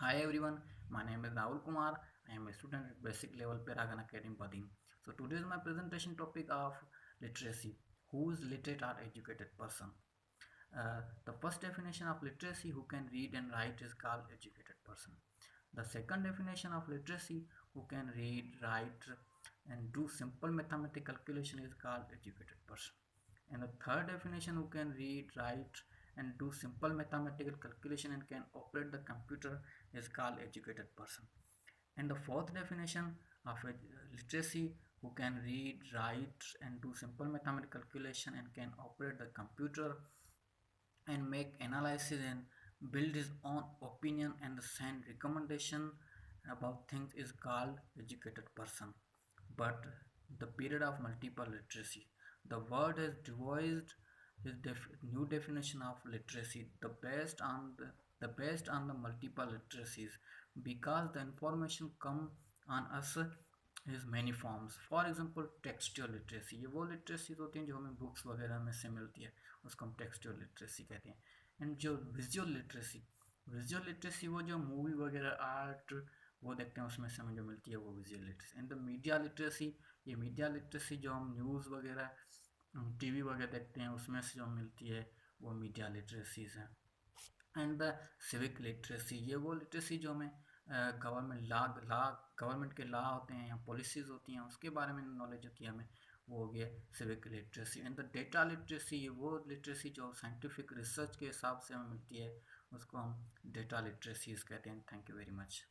Hi everyone, my name is Rahool Kumar. I am a student at basic level Paragon Academy Badin. So today is my presentation topic of literacy. Who is literate or educated person? The first definition of literacy, who can read and write, is called educated person. The second definition of literacy, who can read, write, and do simple mathematical calculation, is called educated person. And the third definition, who can read, write, and do simple mathematical calculation and can operate the computer, is called educated person. And the fourth definition of literacy, who can read, write, and do simple mathematical calculation and can operate the computer and make analysis and build his own opinion and send recommendation about things, is called educated person. But the period of multiple literacy, the word has devised his new definition of literacy, the based on the multiple literacies, because the information come on us is many forms. For example textual literacy, ये वो literacy होती हैं जो हमें books वगैरह में से मिलती है, उसको हम टेक्सचुअल लिटरेसी कहते हैं. एंड जो विजुअल लिटरेसी वो जो मूवी वगैरह आर्ट वो देखते हैं उसमें से हमें जो मिलती है वो visual literacy. And the media literacy, ये मीडिया लिटरेसी जो हम न्यूज़ वगैरह टीवी वगैरह देखते हैं उसमें से जो मिलती है वो मीडिया लिटरेसीज हैं. एंड द सिविक लिटरेसी, ये वो लिटरेसी जो हमें गवर्नमेंट के लॉ होते हैं या पॉलिसीज़ होती हैं उसके बारे में नॉलेज होती है हमें, वो हो गया civic literacy. And the data literacy, ये वो लिटरेसी जो साइंटिफिक रिसर्च के हिसाब से हमें मिलती है, उसको हम डेटा लिटरेसीज कहते हैं. Thank you very much.